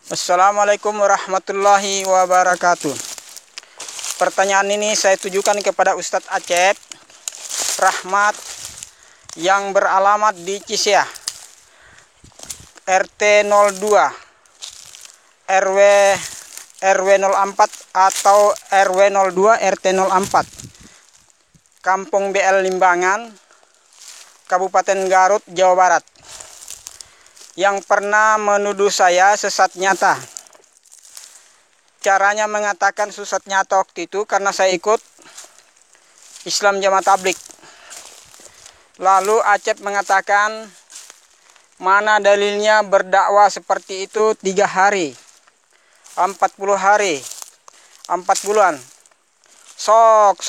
Assalamualaikum warahmatullahi wabarakatuh. Pertanyaan ini saya tujukan kepada Ustadz Acep Rahmat yang beralamat di Ciseah, RT 02, RW 04 atau RW 02 RT 04, Kampung BL Limbangan, Kabupaten Garut, Jawa Barat, yang pernah menuduh saya sesat nyata. Caranya mengatakan sesat nyata waktu itu karena saya ikut Islam Jamaah Tabligh. Lalu Acep mengatakan, mana dalilnya berdakwah seperti itu 3 hari, 40 hari, 4 bulan. Sok,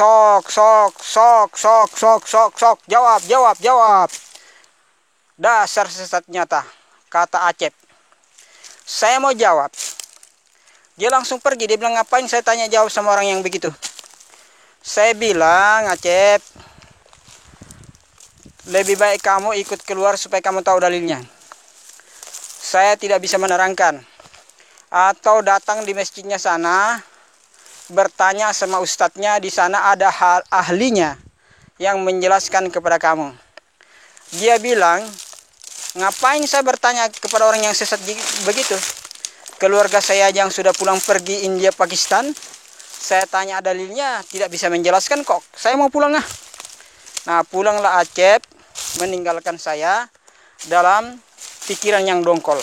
jawab. Dasar sesat nyata, kata Acep. Saya mau jawab. Dia langsung pergi. Dia bilang, ngapain saya tanya jawab sama orang yang begitu. Saya bilang, Acep, lebih baik kamu ikut keluar supaya kamu tahu dalilnya. Saya tidak bisa menerangkan. Atau datang di masjidnya sana, bertanya sama ustadznya, di sana ada ahlinya yang menjelaskan kepada kamu. Dia bilang, ngapain saya bertanya kepada orang yang sesat begitu? Keluarga saya yang sudah pulang pergi India, Pakistan, saya tanya dalilnya, tidak bisa menjelaskan kok. Saya mau pulang lah. Nah, pulanglah Acep, meninggalkan saya dalam pikiran yang dongkol.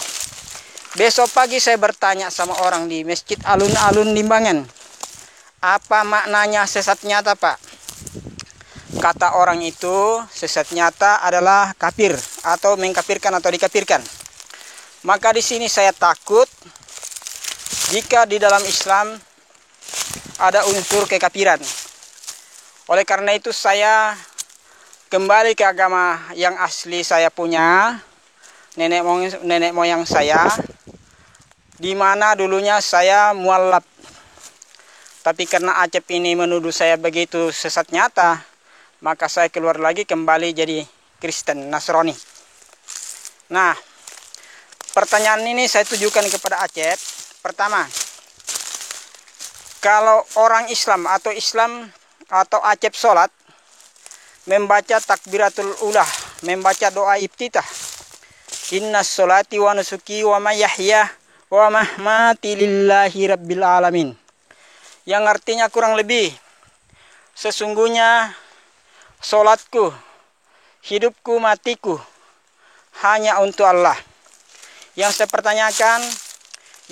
Besok pagi saya bertanya sama orang di Masjid Alun-Alun Limbangan, apa maknanya sesat nyata, Pak? Kata orang itu, sesat nyata adalah kafir atau mengkafirkan atau dikafirkan. Maka di sini saya takut jika di dalam Islam ada unsur kekafiran. Oleh karena itu saya kembali ke agama yang asli saya punya, nenek moyang saya, di mana dulunya saya mualaf. Tapi karena Acep ini menuduh saya begitu sesat nyata, maka saya keluar lagi kembali jadi Kristen, Nasrani. Nah, pertanyaan ini saya tujukan kepada Acep. Pertama, kalau orang Islam atau Acep sholat, membaca takbiratul ulah, membaca doa iftitah, inna sholati wa nusuki wa mahyaya wa mahmati lillahi rabbil alamin, yang artinya kurang lebih, sesungguhnya sholatku, hidupku, matiku hanya untuk Allah. Yang saya pertanyakan,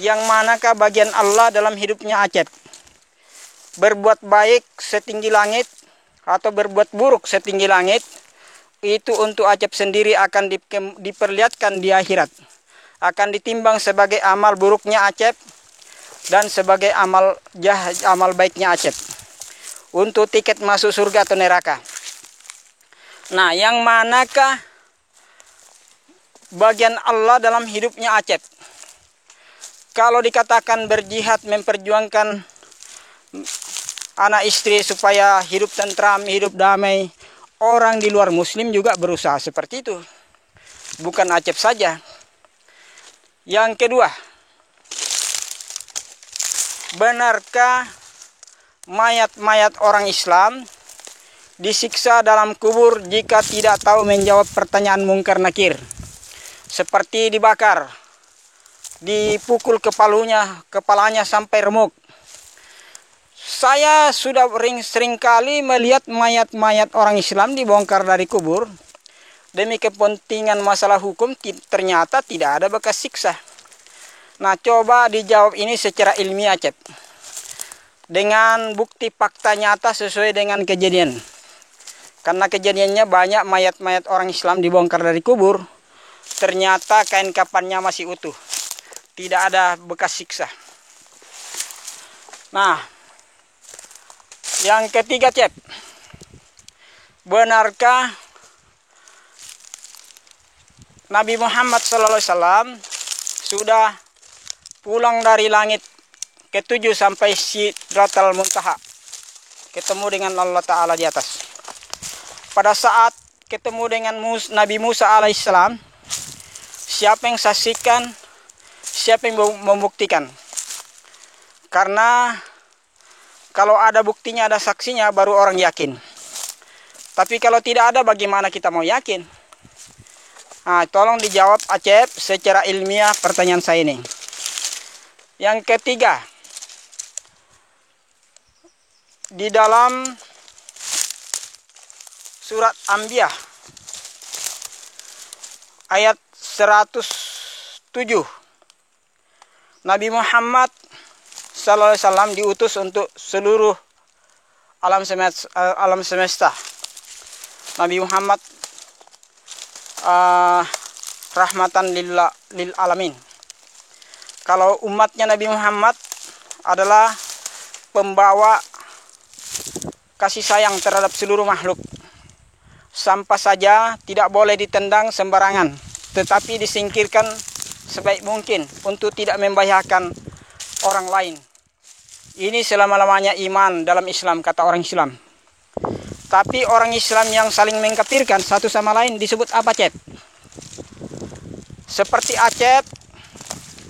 yang manakah bagian Allah dalam hidupnya Acep? Berbuat baik setinggi langit atau berbuat buruk setinggi langit, itu untuk Acep sendiri akan diperlihatkan di akhirat. Akan ditimbang sebagai amal buruknya Acep dan sebagai amal baiknya Acep, untuk tiket masuk surga atau neraka. Nah, yang manakah bagian Allah dalam hidupnya Acep? Kalau dikatakan berjihad, memperjuangkan anak istri supaya hidup tentram, hidup damai, orang di luar muslim juga berusaha seperti itu. Bukan Acep saja. Yang kedua, benarkah mayat-mayat orang Islam disiksa dalam kubur jika tidak tahu menjawab pertanyaan mungkar nakir? Seperti dibakar, dipukul kepalanya sampai remuk. Saya sudah sering kali melihat mayat-mayat orang Islam dibongkar dari kubur. Demi kepentingan masalah hukum, ternyata tidak ada bekas siksa. Nah, coba dijawab ini secara ilmiah, Cep, dengan bukti fakta nyata sesuai dengan kejadian. Karena kejadiannya banyak mayat-mayat orang Islam dibongkar dari kubur, ternyata kain kafannya masih utuh, tidak ada bekas siksa. Nah, yang ketiga, Cep, benarkah Nabi Muhammad SAW sudah pulang dari langit ke-7 sampai Sidratul Muntaha, ketemu dengan Allah Ta'ala di atas? Pada saat ketemu dengan Nabi Musa alaihissalam, siapa yang saksikan Siapa yang membuktikan? Karena kalau ada buktinya, ada saksinya, baru orang yakin. Tapi kalau tidak ada, bagaimana kita mau yakin? Nah, tolong dijawab Acep secara ilmiah pertanyaan saya ini. Yang ketiga, di dalam surat Anbiya ayat 107, Nabi Muhammad SAW diutus untuk seluruh alam semesta. Nabi Muhammad rahmatan lil alamin. Kalau umatnya Nabi Muhammad adalah pembawa kasih sayang terhadap seluruh makhluk. Sampah saja tidak boleh ditendang sembarangan, tetapi disingkirkan sebaik mungkin untuk tidak membahayakan orang lain. Ini selama-lamanya iman dalam Islam, kata orang Islam. Tapi orang Islam yang saling mengkafirkan satu sama lain disebut apa, Cep? Seperti Acep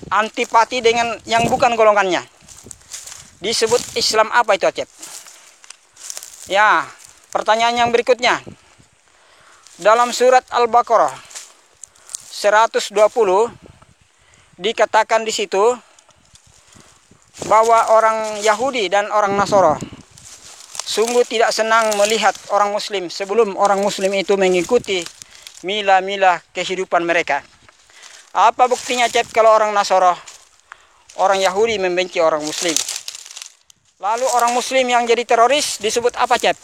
antipati dengan yang bukan golongannya, disebut Islam apa itu, Acep? Ya, pertanyaan yang berikutnya. Dalam surat Al-Baqarah 120 dikatakan di situ bahwa orang Yahudi dan orang Nasara sungguh tidak senang melihat orang Muslim sebelum orang Muslim itu mengikuti mila-mila kehidupan mereka. Apa buktinya, Cep, kalau orang Nasara, orang Yahudi membenci orang Muslim? Lalu orang Muslim yang jadi teroris disebut apa, Cep?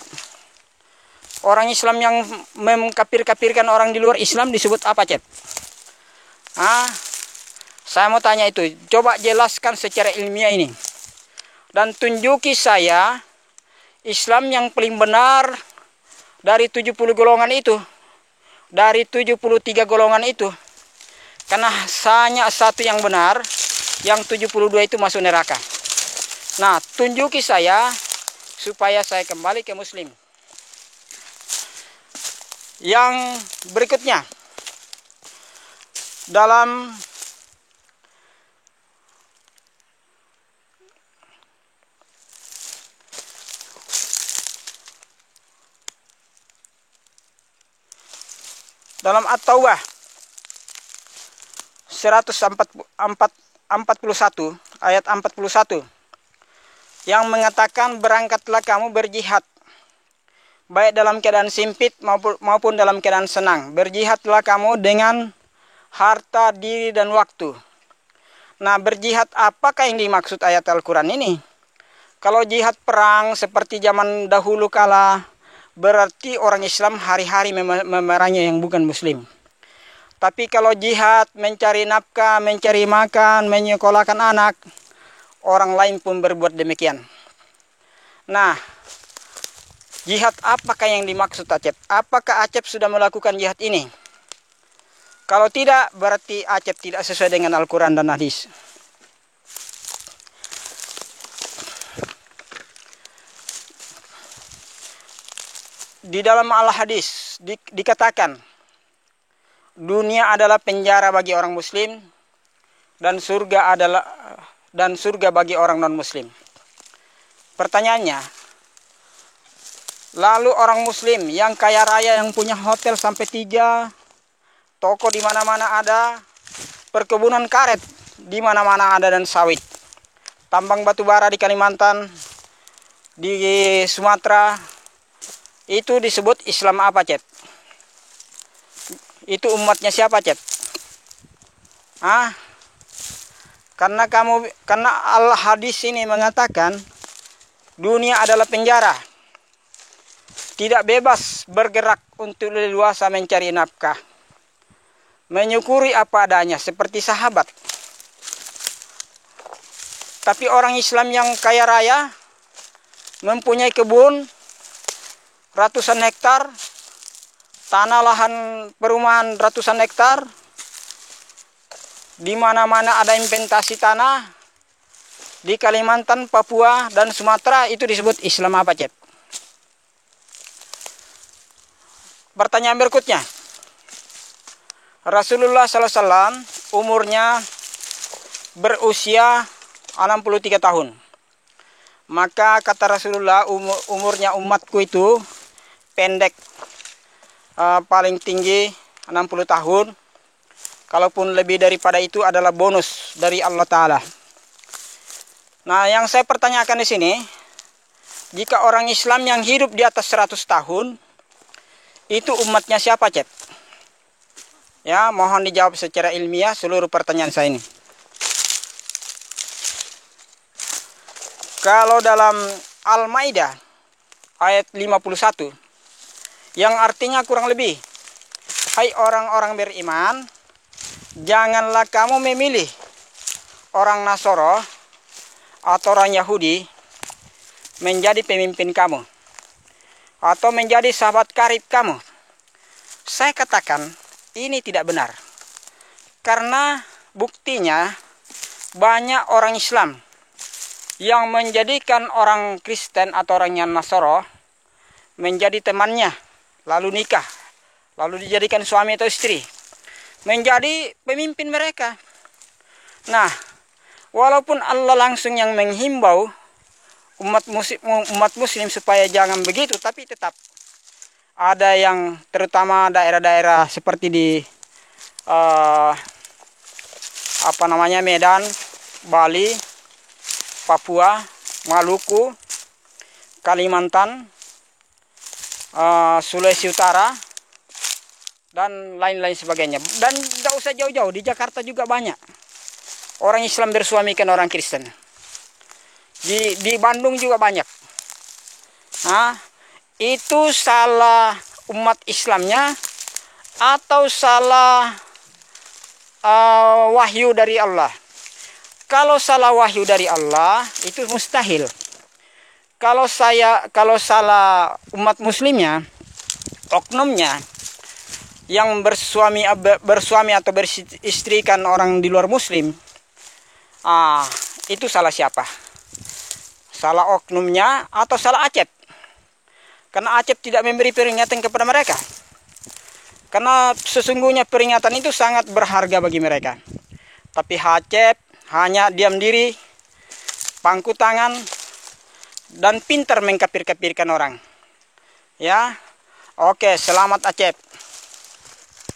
Orang Islam yang mengkafir-kafirkan orang di luar Islam disebut apa, Cep? Saya mau tanya itu. Coba jelaskan secara ilmiah ini. Dan tunjuki saya Islam yang paling benar dari 70 golongan itu. Dari 73 golongan itu. Karena hanya satu yang benar, yang 72 itu masuk neraka. Nah, tunjuki saya supaya saya kembali ke Muslim. Yang berikutnya, dalam At-Taubah 141 ayat 41 yang mengatakan, berangkatlah kamu berjihad baik dalam keadaan sempit maupun dalam keadaan senang. Berjihadlah kamu dengan harta, diri, dan waktu. Nah, berjihad apakah yang dimaksud ayat Al-Quran ini? Kalau jihad perang seperti zaman dahulu kala, berarti orang Islam hari-hari memerangi yang bukan Muslim. Tapi kalau jihad mencari nafkah, mencari makan, menyekolahkan anak, orang lain pun berbuat demikian. Nah, jihad apakah yang dimaksud, Acep? Apakah Acep sudah melakukan jihad ini? Kalau tidak, berarti Acep tidak sesuai dengan Al-Quran dan hadis. Di dalam Al-Hadis dikatakan, dunia adalah penjara bagi orang Muslim dan surga bagi orang non-Muslim. Pertanyaannya, lalu orang Muslim yang kaya raya, yang punya hotel sampai 3, toko di mana-mana ada, perkebunan karet di mana-mana ada, dan sawit, tambang batu bara di Kalimantan, di Sumatera, itu disebut Islam apa, Cep? Itu umatnya siapa, Cep? Karena Al-Hadis ini mengatakan dunia adalah penjara, tidak bebas bergerak untuk leluasa mencari nafkah, menyukuri apa adanya seperti sahabat. Tapi orang Islam yang kaya raya, mempunyai kebun ratusan hektar, tanah lahan perumahan ratusan hektar, di mana-mana ada investasi tanah, di Kalimantan, Papua, dan Sumatera, itu disebut Islam apa, Cep? Pertanyaan berikutnya, Rasulullah SAW umurnya berusia 63 tahun. Maka kata Rasulullah, umurnya umatku itu pendek, paling tinggi 60 tahun. Kalaupun lebih daripada itu adalah bonus dari Allah Ta'ala. Nah, yang saya pertanyakan di sini, jika orang Islam yang hidup di atas 100 tahun, itu umatnya siapa, Cep? Ya, mohon dijawab secara ilmiah seluruh pertanyaan saya ini. Kalau dalam Al-Maidah ayat 51, yang artinya kurang lebih, hai orang-orang beriman, janganlah kamu memilih orang Nasoro atau orang Yahudi menjadi pemimpin kamu atau menjadi sahabat karib kamu. Saya katakan ini tidak benar, karena buktinya banyak orang Islam yang menjadikan orang Kristen atau orang yang Nasoro menjadi temannya, lalu nikah, lalu dijadikan suami atau istri, menjadi pemimpin mereka. Nah, walaupun Allah langsung yang menghimbau umat muslim supaya jangan begitu, tapi tetap ada yang, terutama daerah-daerah seperti di Medan, Bali, Papua, Maluku, Kalimantan, Sulawesi Utara, dan lain-lain sebagainya. Dan tidak usah jauh-jauh, di Jakarta juga banyak orang Islam bersuamikan orang Kristen. Di Bandung juga banyak. Nah, itu salah umat Islamnya atau salah wahyu dari Allah? Kalau salah wahyu dari Allah itu mustahil. Kalau salah umat muslimnya, oknumnya yang bersuami atau beristrikan orang di luar muslim, itu salah siapa? Salah oknumnya atau salah Acep? Karena Acep tidak memberi peringatan kepada mereka. Karena sesungguhnya peringatan itu sangat berharga bagi mereka. Tapi Acep hanya diam diri, pangku tangan, dan pintar mengkapir-kapirkan orang. Ya, oke, selamat Acep.